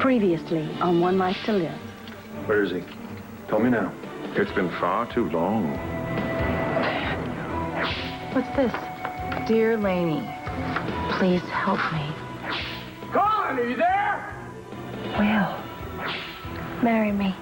Previously on One Life to Live. Where is he? Tell me now. It's been far too long. What's this? Dear Laney, please help me. Colin, are you there? Will, marry me.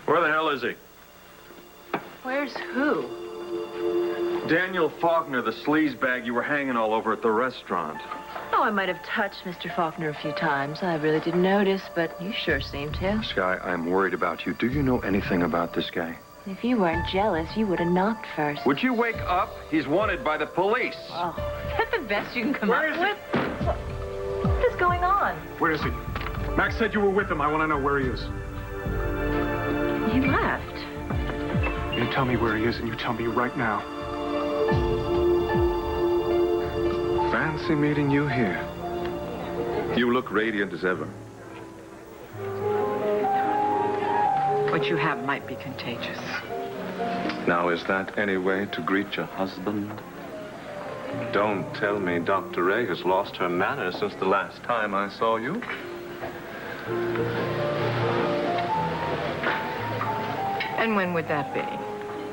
Where the hell is he? Where's who? Daniel Faulkner, the sleazebag you were hanging all over at the restaurant. Oh, I might have touched Mr. Faulkner a few times. I really didn't notice, but you sure seemed to. Sky, I'm worried about you. Do you know anything about this guy? If you weren't jealous, you would have knocked first. Would you wake up? He's wanted by the police. Oh, that's the best you can come Where up is with? What is going on? Where is he? Max said you were with him. I want to know where he is. He left. You tell me where he is, and you tell me right now. Fancy meeting you here. You look radiant as ever. What you have might be contagious. Now, is that any way to greet your husband? Don't tell me Dr. Ray has lost her manners since the last time I saw you. And when would that be?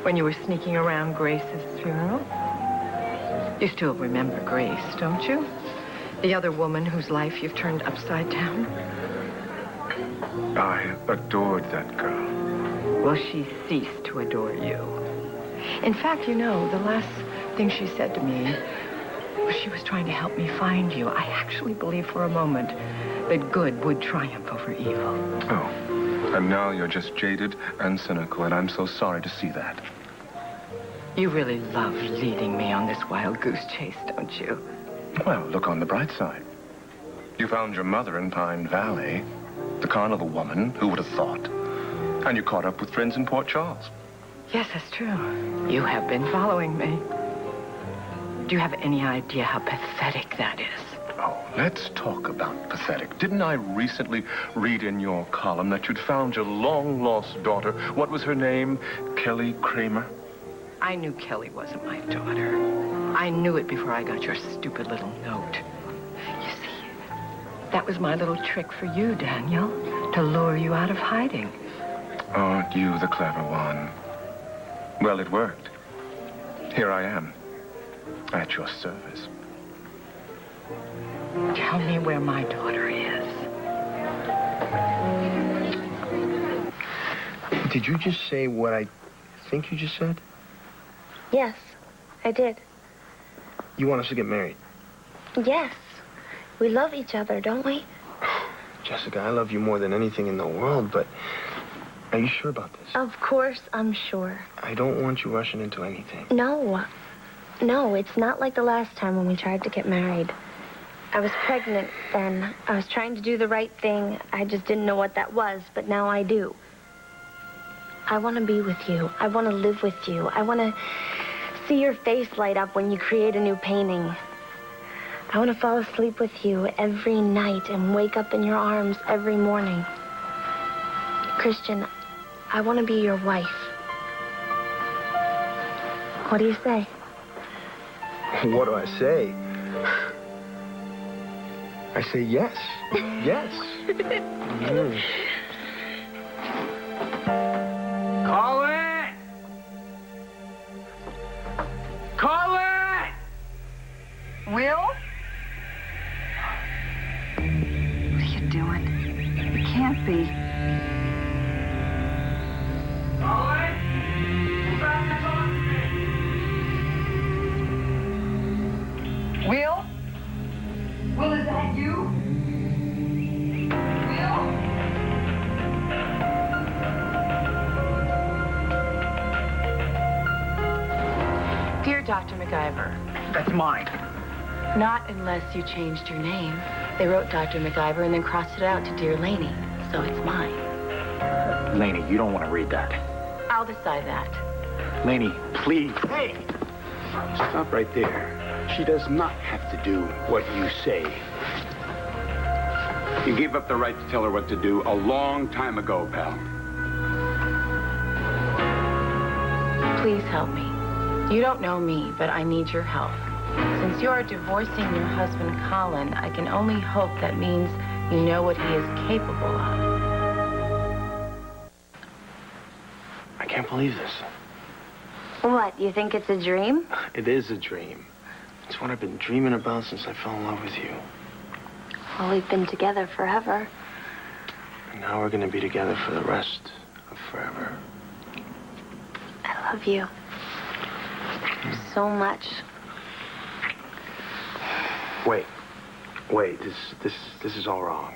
When you were sneaking around Grace's funeral? You still remember Grace, don't you? The other woman whose life you've turned upside down? I adored that girl. Well, she ceased to adore you. In fact, you know, the last thing she said to me was she was trying to help me find you. I actually believed for a moment that good would triumph over evil. Oh. And now you're just jaded and cynical, and I'm so sorry to see that. You really love leading me on this wild goose chase, don't you? Well, look on the bright side. You found your mother in Pine Valley, the carnival woman, who would have thought? And you caught up with friends in Port Charles. Yes, that's true. You have been following me. Do you have any idea how pathetic that is? Oh, let's talk about pathetic. Didn't I recently read in your column that you'd found your long-lost daughter? What was her name? Kelly Kramer? I knew Kelly wasn't my daughter. I knew it before I got your stupid little note. You see, that was my little trick for you, Daniel, to lure you out of hiding. Aren't you the clever one? Well, it worked. Here I am, at your service. Tell me where my daughter is. Did you just say what I think you just said? Yes, I did. You want us to get married? Yes. We love each other, don't we? Jessica, I love you more than anything in the world, but are you sure about this? Of course I'm sure. I don't want you rushing into anything. No. No, it's not like the last time when we tried to get married. I was pregnant then. I was trying to do the right thing. I just didn't know what that was, but now I do. I want to be with you. I want to live with you. I want to see your face light up when you create a new painting. I want to fall asleep with you every night and wake up in your arms every morning. Christian, I want to be your wife. What do you say? What do I say? I say yes. Yes. Mm. Colin! Colin! Will? What are you doing? It can't be. Colin! Come back and talk to me! Will? Will, is that you? Will? Dear Dr. MacGyver. That's mine. Not unless you changed your name. They wrote Dr. MacIver and then crossed it out to Dear Laney, so it's mine. Laney, you don't want to read that. I'll decide that. Laney, please. Hey! Stop right there. She does not have to do what you say. You gave up the right to tell her what to do a long time ago, pal. Please help me. You don't know me, but I need your help. Since you are divorcing your husband, Colin, I can only hope that means you know what he is capable of. I can't believe this. What, you think it's a dream? It is a dream. It's what I've been dreaming about since I fell in love with you. Well, we've been together forever. And now we're gonna be together for the rest of forever. I love you. So much. Wait, this is all wrong.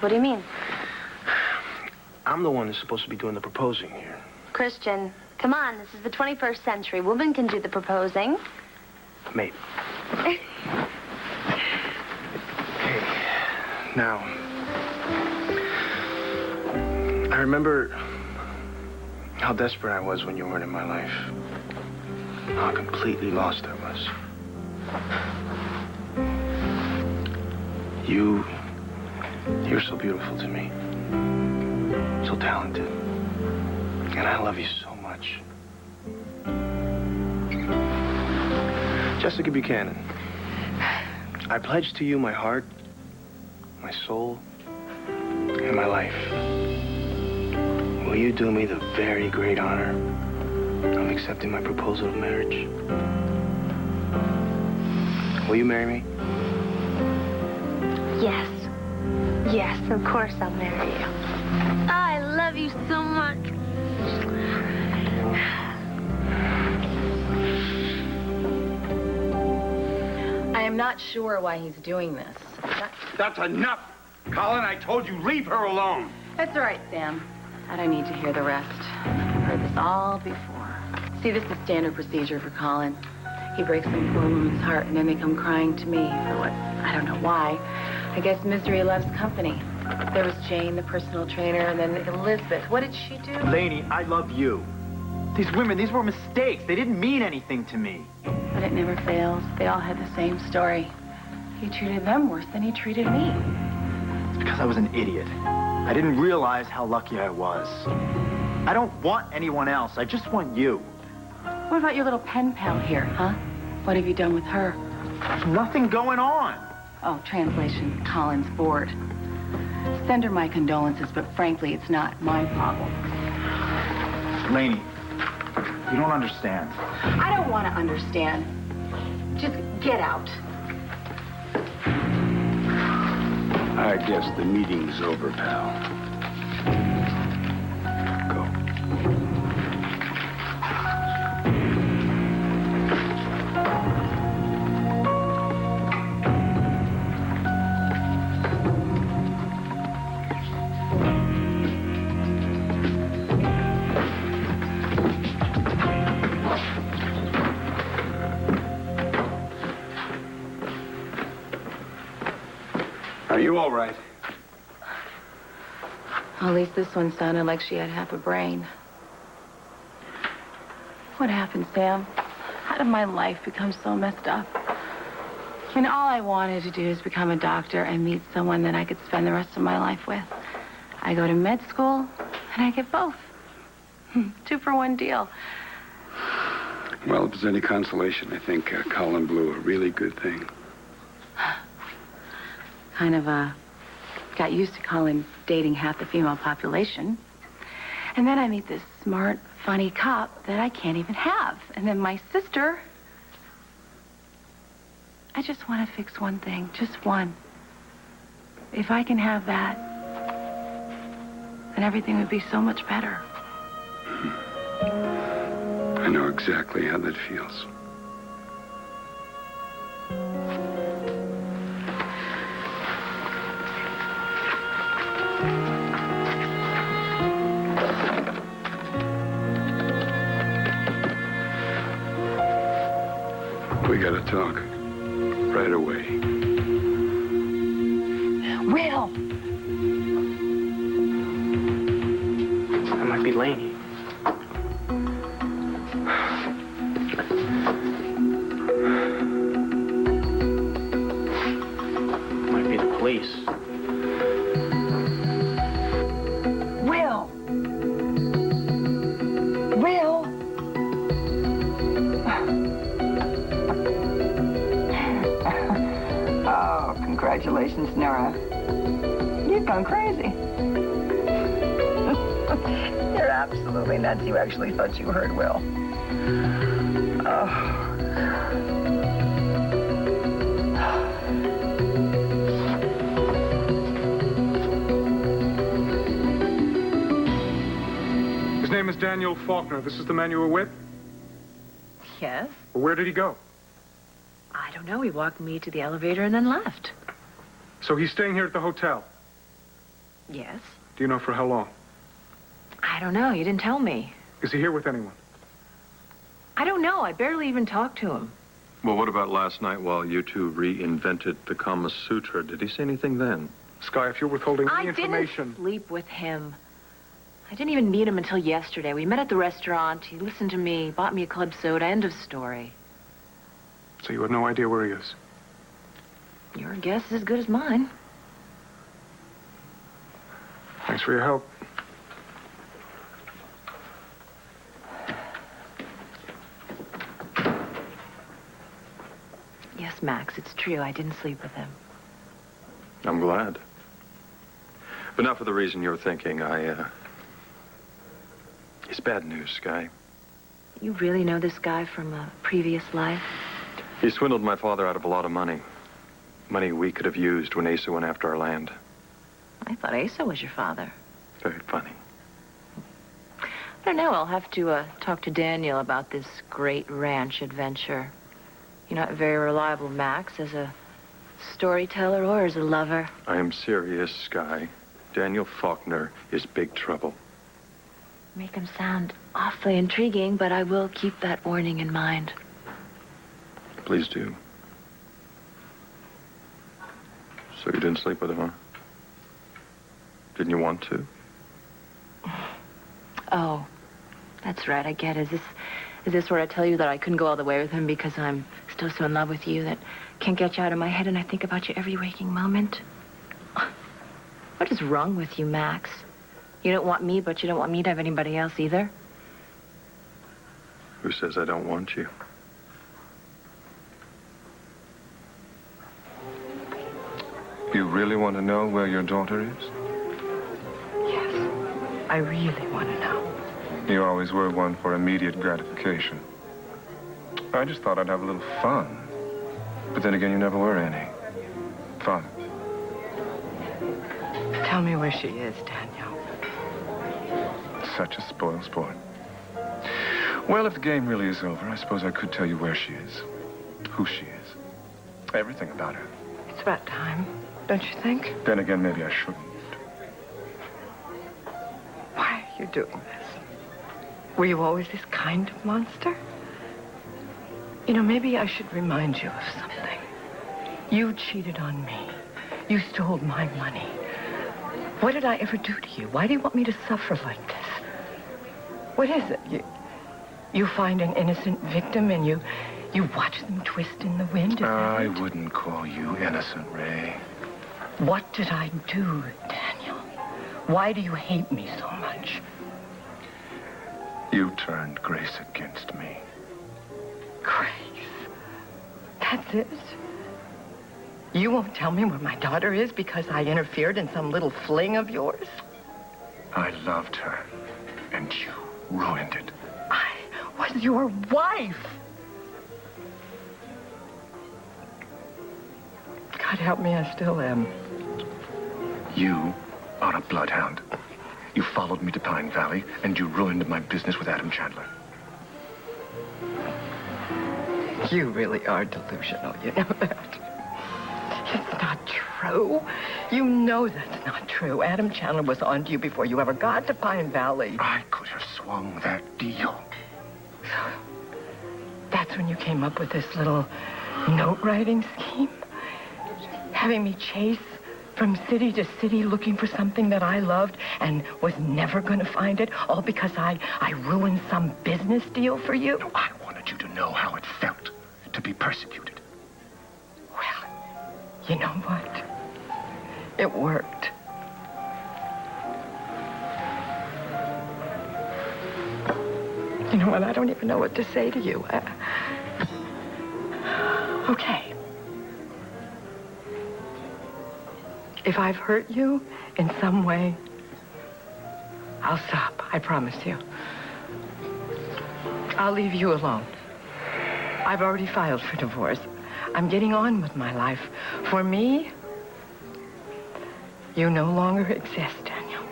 What do you mean? I'm the one who's supposed to be doing the proposing here. Christian, come on, this is the 21st century. Women can do the proposing. Maybe. Hey, now, I remember how desperate I was when you weren't in my life. How completely lost I was. You're so beautiful to me. So talented. And I love you so much. Jessica Buchanan, I pledge to you my heart, my soul, and my life. Will you do me the very great honor of accepting my proposal of marriage? Will you marry me? Yes. Yes, of course I'll marry you. I love you so much. I am not sure why he's doing this. That's enough! Colin, I told you, leave her alone. That's all right, Sam. I don't need to hear the rest. I've heard this all before. See, this is standard procedure for Colin. He breaks some poor woman's heart, and then they come crying to me for what? I don't know why. I guess misery loves company. There was Jane, the personal trainer, and then Elizabeth. What did she do? Laney, I love you. These women, these were mistakes. They didn't mean anything to me. But it never fails. They all had the same story. He treated them worse than he treated me. It's because I was an idiot. I didn't realize how lucky I was. I don't want anyone else. I just want you. What about your little pen pal here, huh? What have you done with her? There's nothing going on. Oh, translation, Colin's bored. Send her my condolences, but frankly, it's not my problem. Laney, you don't understand. I don't want to understand. Just get out. I guess the meeting's over, pal. Go. Are you all right? At least this one sounded like she had half a brain. What happened, Sam? How did my life become so messed up? And all I wanted to do is become a doctor and meet someone that I could spend the rest of my life with. I go to med school, and I get both. 2-for-1 deal. Well, if there's any consolation, I think Colin blew a really good thing. Kind of, got used to Colin dating half the female population. And then I meet this smart, funny cop that I can't even have. And then my sister. I just want to fix one thing, just one. If I can have that, then everything would be so much better. I know exactly how that feels. We gotta talk. right away. Will! That might be Laney. Might be the police. Will! Will! Oh, congratulations, Nora. You've gone crazy. You're absolutely nuts. You actually thought you heard Will. Oh. His name is Daniel Faulkner. This is the man you were with? Yes? Well, where did he go? I don't know. He walked me to the elevator and then left. So he's staying here at the hotel. Yes? Do you know for how long? I don't know. He didn't tell me. Is he here with anyone? I don't know. I barely even talked to him. Well, what about last night while you two reinvented the Kama Sutra? Did he say anything then? Sky, if you're withholding any I information... didn't sleep with him. I didn't even meet him until yesterday. We met at the restaurant. He listened to me, bought me a club soda. End of story. So you have no idea where he is? Your guess is as good as mine. Thanks for your help. Yes, Max, it's true. I didn't sleep with him. I'm glad. But not for the reason you're thinking. It's bad news, Sky. You really know this guy from a previous life? He swindled my father out of a lot of money. Money we could have used when Asa went after our land. I thought Asa was your father. Very funny. I don't know. I'll have to talk to Daniel about this great ranch adventure. You're not very reliable, Max, as a storyteller or as a lover. I am serious, Sky. Daniel Faulkner is big trouble. Make him sound awfully intriguing, but I will keep that warning in mind. Please do. So you didn't sleep with him, huh? Didn't you want to? Oh, that's right. I get it. Is this where I tell you that I couldn't go all the way with him because I'm still so in love with you that can't get you out of my head and I think about you every waking moment? What is wrong with you, Max? You don't want me, but you don't want me to have anybody else either? Who says I don't want you? You really want to know where your daughter is? Yes, I really want to know. You always were one for immediate gratification. I just thought I'd have a little fun. But then again, you never were any. Fun. Tell me where she is, Daniel. Such a spoiled sport. Well, if the game really is over, I suppose I could tell you where she is. Who she is. Everything about her. It's about time, don't you think? Then again, maybe I shouldn't. Why are you doing this? Were you always this kind of monster? You know, maybe I should remind you of something. You cheated on me. You stole my money. What did I ever do to you? Why do you want me to suffer like this? What is it? You find an innocent victim and you watch them twist in the wind? Is that I it? wouldn't call you innocent, Ray. What did I do, Daniel? Why do you hate me so much? You turned Grace against me. Grace? That's it? You won't tell me where my daughter is because I interfered in some little fling of yours? I loved her, and you ruined it. I was your wife. God help me, I still am. You are a bloodhound. You followed me to Pine Valley, and you ruined my business with Adam Chandler. You really are delusional, you know that. It's not true. You know that's not true. Adam Chandler was on to you before you ever got to Pine Valley. I could have swung that deal. So, that's when you came up with this little note-writing scheme? Having me chase from city to city looking for something that I loved and was never going to find it, all because I ruined some business deal for you? No, I wanted you to know how it felt to be persecuted. Well, you know what? It worked. You know what? I don't even know what to say to you. Okay. If I've hurt you in some way, I'll stop. I promise you. I'll leave you alone. I've already filed for divorce. I'm getting on with my life. For me, you no longer exist, Daniel.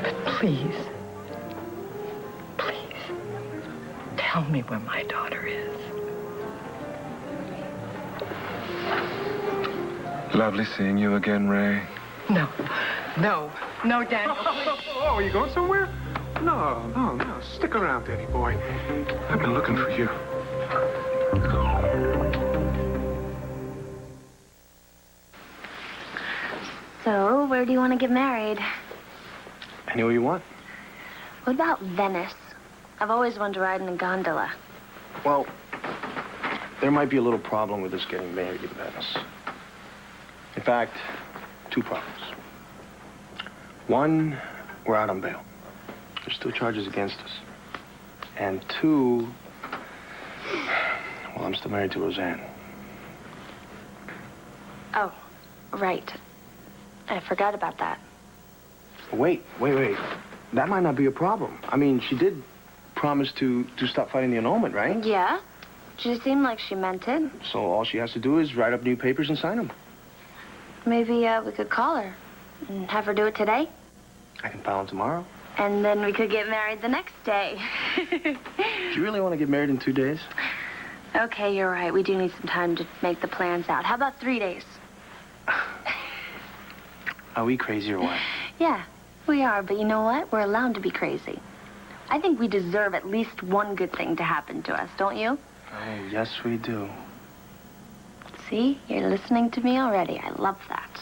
But please, tell me where my daughter is. Lovely seeing you again, Ray. No, Daniel. Oh, are you going somewhere? No. Stick around, Danny boy. I've been looking for you. So, where do you want to get married? Anywhere you want. What about Venice? I've always wanted to ride in a gondola. Well, there might be a little problem with us getting married in Venice. In fact, 2 problems. One, we're out on bail. There's still charges against us. And 2, well, I'm still married to Roseanne. Oh, right. I forgot about that. Wait. That might not be a problem. I mean, she did promise to stop fighting the annulment, right? Yeah. She seemed like she meant it. So all she has to do is write up new papers and sign them. Maybe we could call her and have her do it today. I can file them tomorrow. And then we could get married the next day. Do you really want to get married in 2 days? Okay, you're right. We do need some time to make the plans out. How about 3 days? Are we crazy or what? Yeah, we are. But you know what? We're allowed to be crazy. I think we deserve at least one good thing to happen to us, don't you? Oh, yes, we do. See? You're listening to me already. I love that.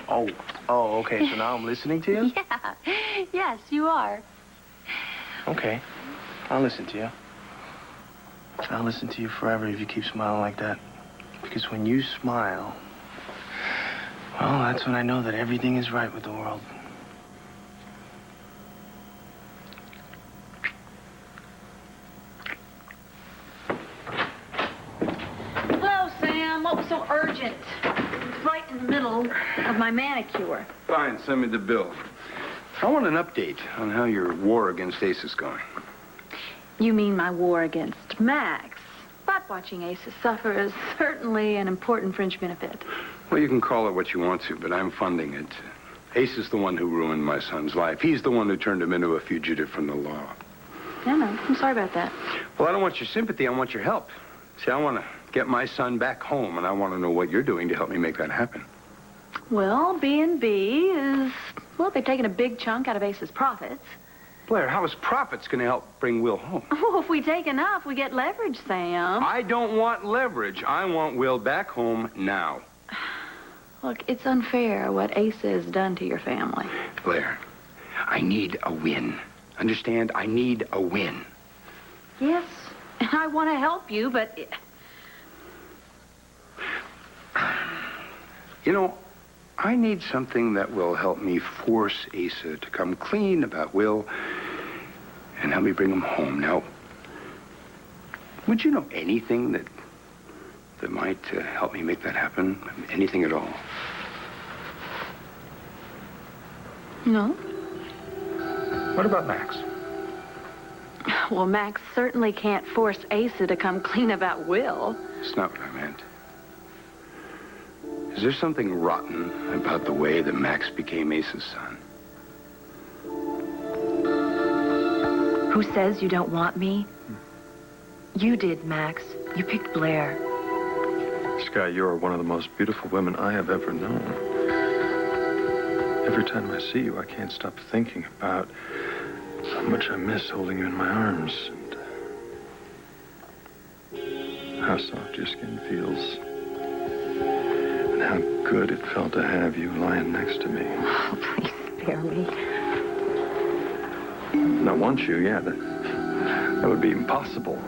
Oh, okay. So now I'm listening to you? Yeah. Yes, you are. Okay. I'll listen to you. I'll listen to you forever if you keep smiling like that. Because when you smile, well, that's when I know that everything is right with the world. Hello, Sam. What was so urgent? It's right in the middle of my manicure. Fine, send me the bill. I want an update on how your war against Ace is going. You mean my war against Max? But watching Aces suffer is certainly an important fringe benefit. Well, you can call it what you want to, but I'm funding it. Ace is the one who ruined my son's life. He's the one who turned him into a fugitive from the law. Yeah, no, I'm sorry about that. Well, I don't want your sympathy. I want your help. See, I want to get my son back home, and I want to know what you're doing to help me make that happen. Well, B&B is, well, they've taken a big chunk out of Ace's profits. Blair, how is profits going to help bring Will home? Oh, if we take enough, we get leverage, Sam. I don't want leverage. I want Will back home now. Look, it's unfair what Ace has done to your family. Blair, I need a win. Understand? I need a win. Yes, and I want to help you, but... You know, I need something that will help me force Asa to come clean about Will and help me bring him home. Now, would you know anything that might help me make that happen? Anything at all? No. What about Max? Well, Max certainly can't force Asa to come clean about Will. That's not what I meant. Is there something rotten about the way that Max became Ace's son? Who says you don't want me? You did, Max. You picked Blair. Sky, you're one of the most beautiful women I have ever known. Every time I see you, I can't stop thinking about how much I miss holding you in my arms. And how soft your skin feels. And how good it felt to have you lying next to me. Oh, please spare me. Not want you, yeah. That would be impossible.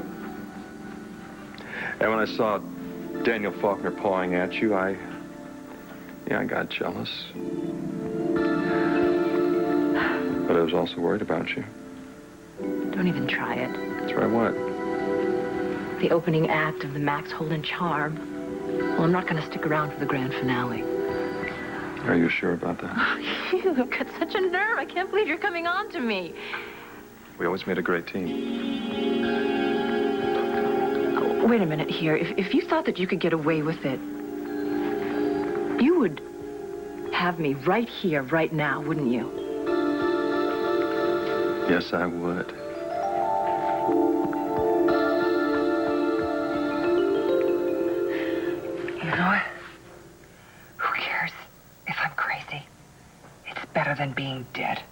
And when I saw Daniel Faulkner pawing at you, I got jealous. But I was also worried about you. Don't even try it. Try what? The opening act of the Max Holden charm. Well, I'm not going to stick around for the grand finale. Are you sure about that? You've got such a nerve. I can't believe you're coming on to me. We always made a great team. Oh, wait a minute here. If you thought that you could get away with it, you would have me right here, right now, wouldn't you? Yes, I would. You know what? Who cares if I'm crazy? It's better than being dead.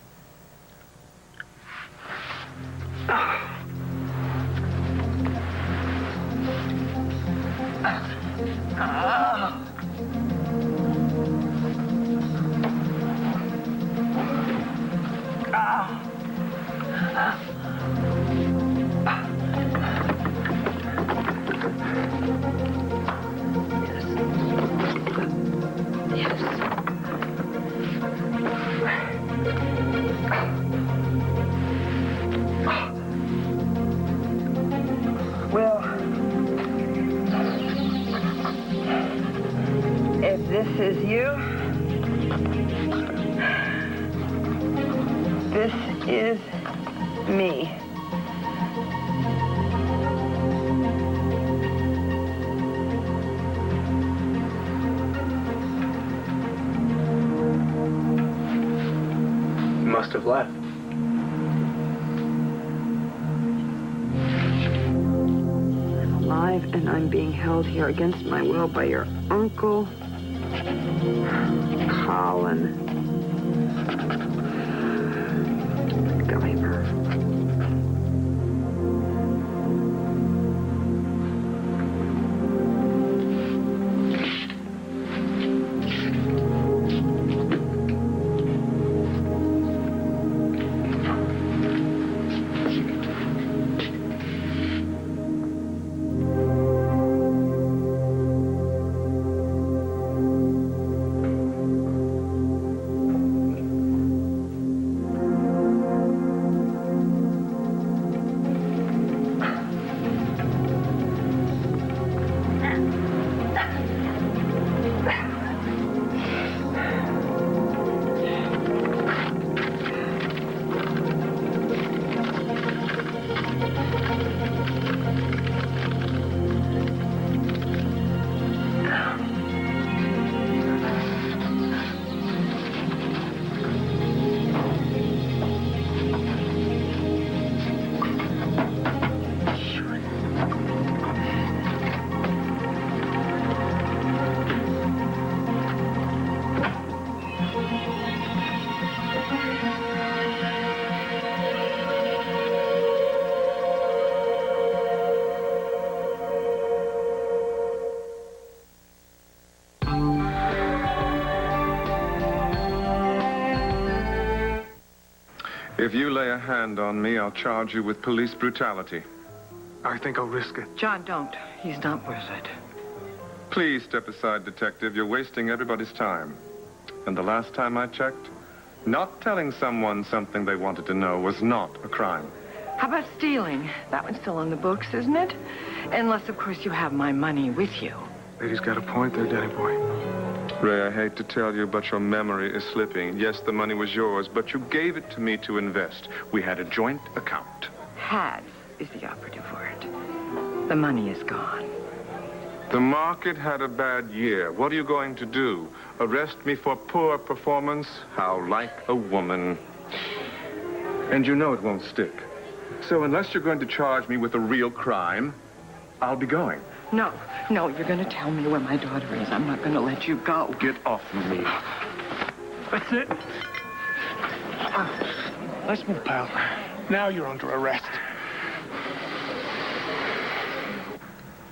This is you. This is me. Must have left. I'm alive, and I'm being held here against my will by your uncle, Colin Guyver. If you lay a hand on me, I'll charge you with police brutality. I think I'll risk it. John, don't. He's not worth it. Please step aside, Detective. You're wasting everybody's time. And the last time I checked, not telling someone something they wanted to know was not a crime. How about stealing? That one's still on the books, isn't it? Unless, of course, you have my money with you. Lady's got a point there, Danny boy. Ray, I hate to tell you, but your memory is slipping. Yes, the money was yours, but you gave it to me to invest. We had a joint account. Had is the operative word. The money is gone. The market had a bad year. What are you going to do? Arrest me for poor performance? How like a woman. And you know it won't stick. So unless you're going to charge me with a real crime, I'll be going. No, you're going to tell me where my daughter is. I'm not going to let you go. Get off of me. That's it. Let's move, pal. Now you're under arrest.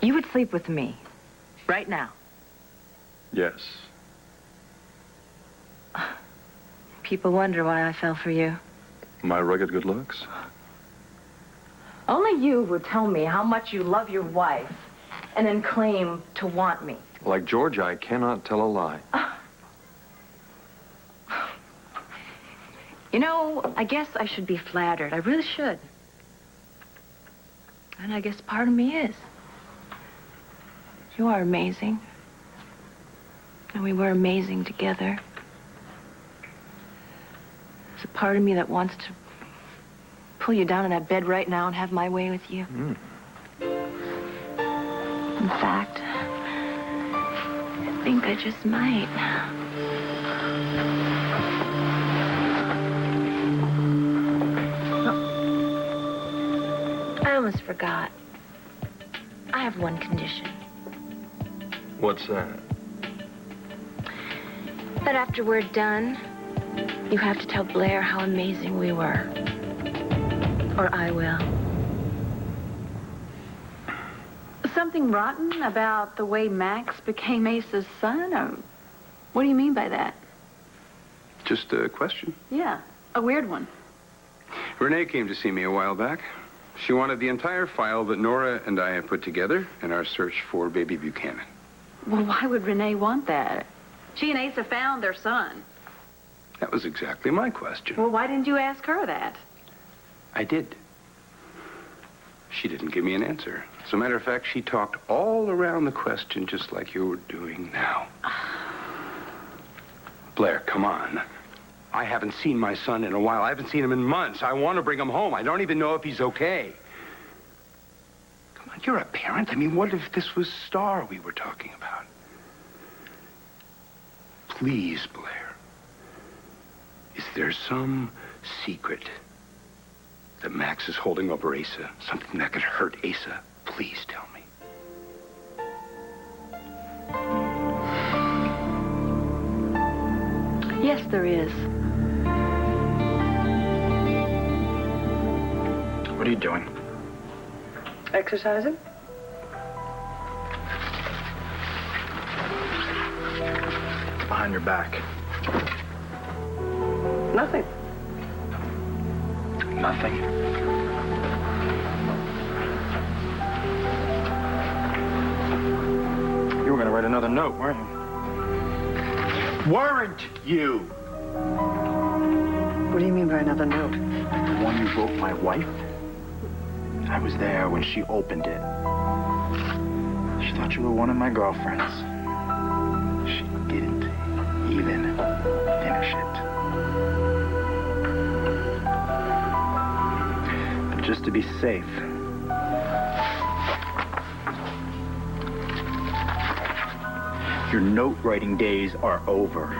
You would sleep with me. Right now. Yes. People wonder why I fell for you. My rugged good looks? Only you would tell me how much you love your wife and then claim to want me. Like Georgia, I cannot tell a lie. You know, I guess I should be flattered. I really should. And I guess part of me is. You are amazing. And we were amazing together. There's a part of me that wants to pull you down in that bed right now and have my way with you. In fact, I think I just might. I almost forgot. I have one condition. What's that? That after we're done, you have to tell Blair how amazing we were. Or I will. Something rotten about the way Max became Ace's son? Or what do you mean by that? Just a question. Yeah, a weird one. Renee came to see me a while back. She wanted the entire file that Nora and I have put together in our search for baby Buchanan. Well, why would Renee want that? She and Asa found their son. That was exactly my question. Well, why didn't you ask her that? I did. She didn't give me an answer. As a matter of fact, she talked all around the question just like you were doing now. Blair, come on. I haven't seen my son in a while. I haven't seen him in months. I want to bring him home. I don't even know if he's okay. Come on, you're a parent. I mean, what if this was Star we were talking about? Please, Blair. Is there some secret that Max is holding over Asa? Something that could hurt Asa? Please tell me. Yes, there is. What are you doing? Exercising? Behind your back. Nothing. Nothing. You were going to write another note, weren't you? Weren't you? What do you mean by another note? The one you wrote my wife? I was there when she opened it. She thought you were one of my girlfriends. She didn't even finish it. But just to be safe, your note-writing days are over.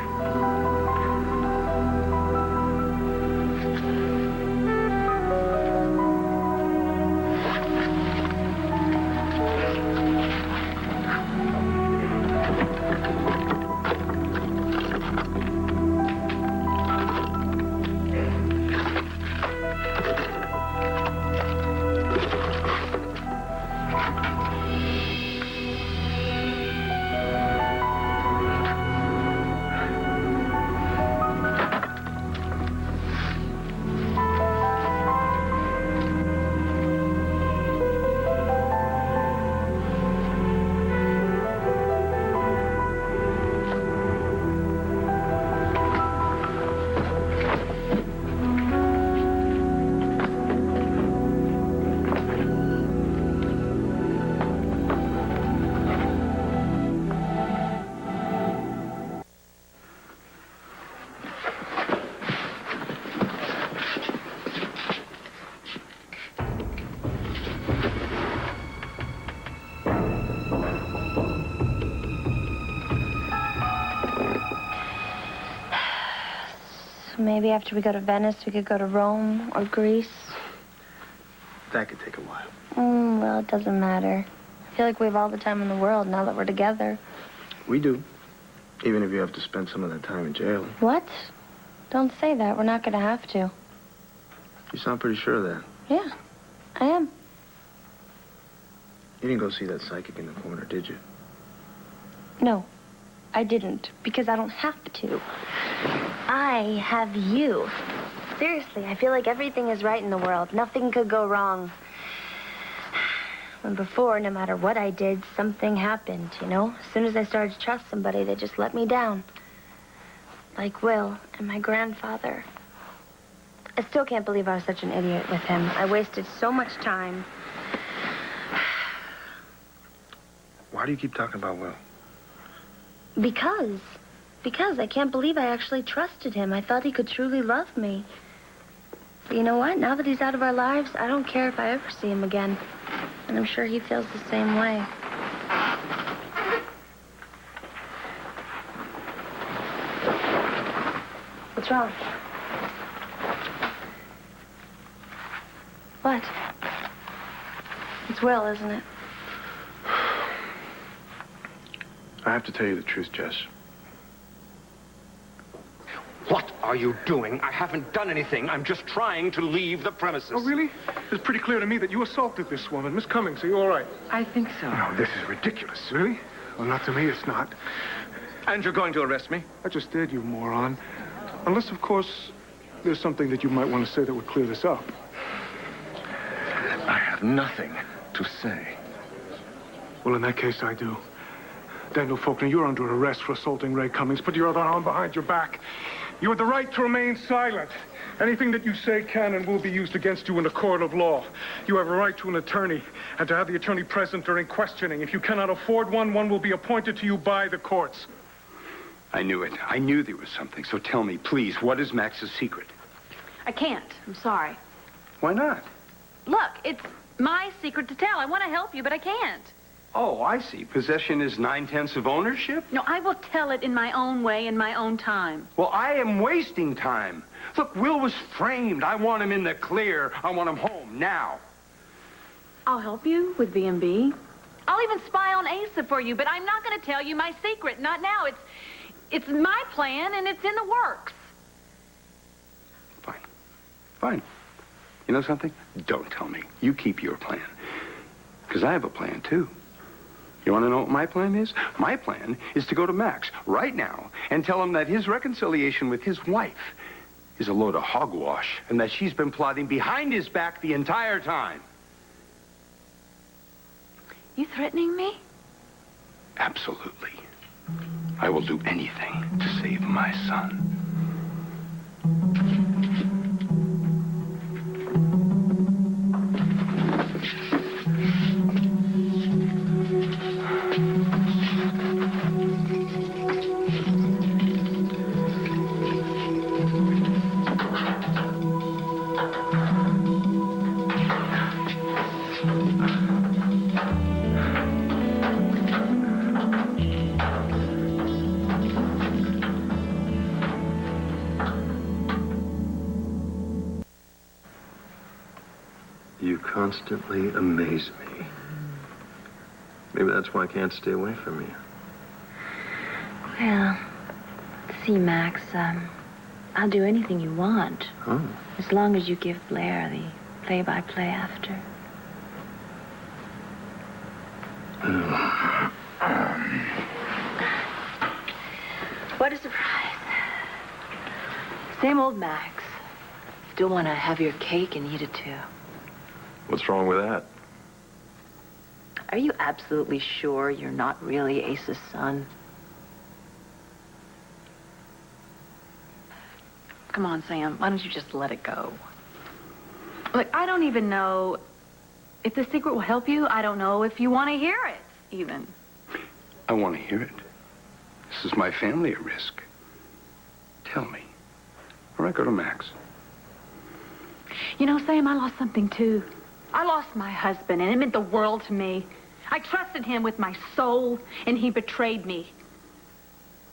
Maybe after we go to Venice, we could go to Rome or Greece. That could take a while. Well, it doesn't matter. I feel like we have all the time in the world now that we're together. We do. Even if you have to spend some of that time in jail. What? Don't say that. We're not going to have to. You sound pretty sure of that. Yeah, I am. You didn't go see that psychic in the corner, did you? No, I didn't, because I don't have to. I have you. Seriously, I feel like everything is right in the world. Nothing could go wrong. When before, no matter what I did, something happened, you know? As soon as I started to trust somebody, they just let me down. Like Will and my grandfather. I still can't believe I was such an idiot with him. I wasted so much time. Why do you keep talking about Will? Because I can't believe I actually trusted him. I thought he could truly love me. But you know what? Now that he's out of our lives, I don't care if I ever see him again. And I'm sure he feels the same way. What's wrong? What? It's Will, isn't it? I have to tell you the truth, Jess. What are you doing? I haven't done anything. I'm just trying to leave the premises. Oh, really? It's pretty clear to me that you assaulted this woman. Miss Cummings, are you all right? I think so. No, this is ridiculous. Really? Well, not to me, it's not. And you're going to arrest me? I just did, you moron. Unless, of course, there's something that you might want to say that would clear this up. I have nothing to say. Well, in that case, I do. Daniel Faulkner, you're under arrest for assaulting Ray Cummings. Put your other arm behind your back. You have the right to remain silent. Anything that you say can and will be used against you in a court of law. You have a right to an attorney and to have the attorney present during questioning. If you cannot afford one, one will be appointed to you by the courts. I knew it. I knew there was something. So tell me, please, what is Max's secret? I can't. I'm sorry. Why not? Look, it's my secret to tell. I want to help you, but I can't. Oh, I see. Possession is 9/10 of ownership? No, I will tell it in my own way, in my own time. Well, I am wasting time. Look, Will was framed. I want him in the clear. I want him home now. I'll help you with B&B. I'll even spy on Asa for you, but I'm not going to tell you my secret. Not now. It's my plan, and it's in the works. Fine. Fine. You know something? Don't tell me. You keep your plan. Because I have a plan, too. You want to know what my plan is? My plan is to go to Max right now and tell him that his reconciliation with his wife is a load of hogwash and that she's been plotting behind his back the entire time. You threatening me? Absolutely. I will do anything to save my son. You constantly amaze me. Maybe that's why I can't stay away from you. Well, see, Max, I'll do anything you want. Oh. As long as you give Blair the play-by-play after. What a surprise. Same old Max. Still want to have your cake and eat it, too. What's wrong with that? Are you absolutely sure you're not really Asa's son? Come on, Sam. Why don't you just let it go? Look, I don't even know if the secret will help you. I don't know if you want to hear it, even. I want to hear it. This is my family at risk. Tell me. Or I go to Max. You know, Sam, I lost something, too. I lost my husband, and it meant the world to me. I trusted him with my soul, and he betrayed me.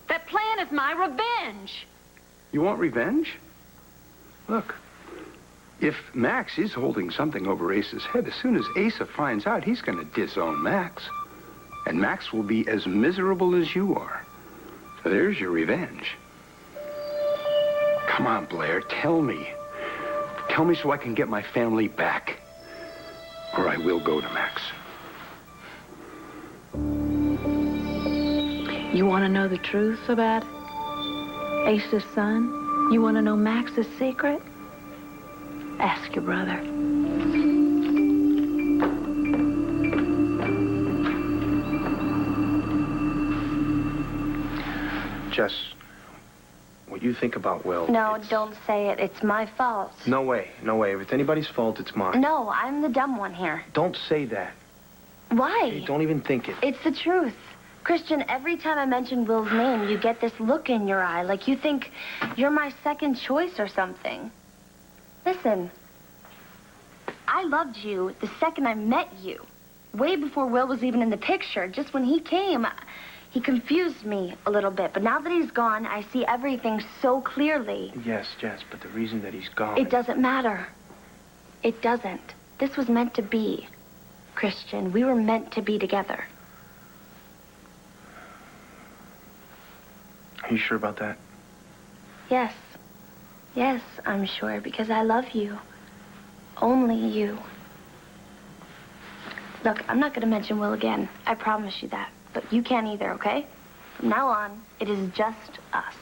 That plan is my revenge. You want revenge? Look, if Max is holding something over Asa's head, as soon as Asa finds out, he's going to disown Max. And Max will be as miserable as you are. So there's your revenge. Come on, Blair, tell me. Tell me so I can get my family back. Or I will go to Max. You want to know the truth about Ace's son? You want to know Max's secret? Ask your brother. Jess, what you think about Will... No, don't say it. It's my fault. No way, no way. If it's anybody's fault, it's mine. No, I'm the dumb one here. Don't say that. Why? Hey, don't even think it. It's the truth. Christian, every time I mention Will's name, you get this look in your eye, like you think you're my second choice or something. Listen, I loved you the second I met you. Way before Will was even in the picture. Just when he came, he confused me a little bit. But now that he's gone, I see everything so clearly. Yes, Jess, but the reason that he's gone... It doesn't matter. It doesn't. This was meant to be, Christian. We were meant to be together. Are you sure about that? Yes. Yes, I'm sure, because I love you. Only you. Look, I'm not going to mention Will again. I promise you that. But you can't either, okay? From now on, it is just us.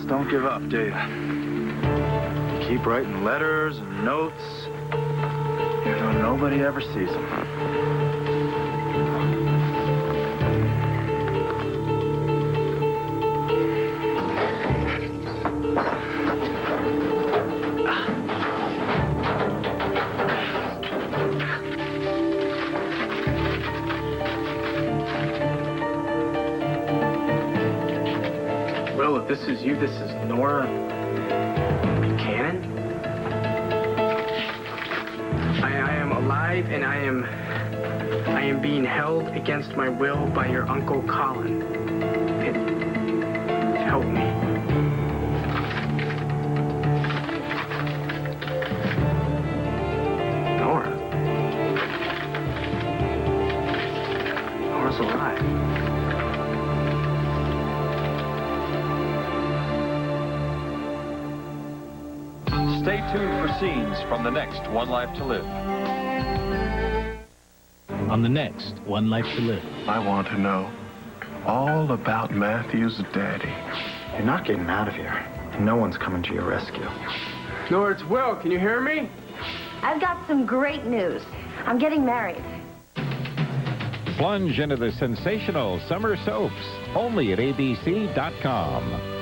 Don't give up, do you? Keep writing letters and notes, even though nobody ever sees them. If this is you, this is Nora Buchanan. I am alive, and I am being held against my will by your Uncle Colin. Help me. Nora. Nora's alive. Stay tuned for scenes from the next One Life to Live. On the next One Life to Live. I want to know all about Matthew's daddy. You're not getting out of here. No one's coming to your rescue. Nora, it's Will. Can you hear me? I've got some great news. I'm getting married. Plunge into the sensational summer soaps only at abc.com.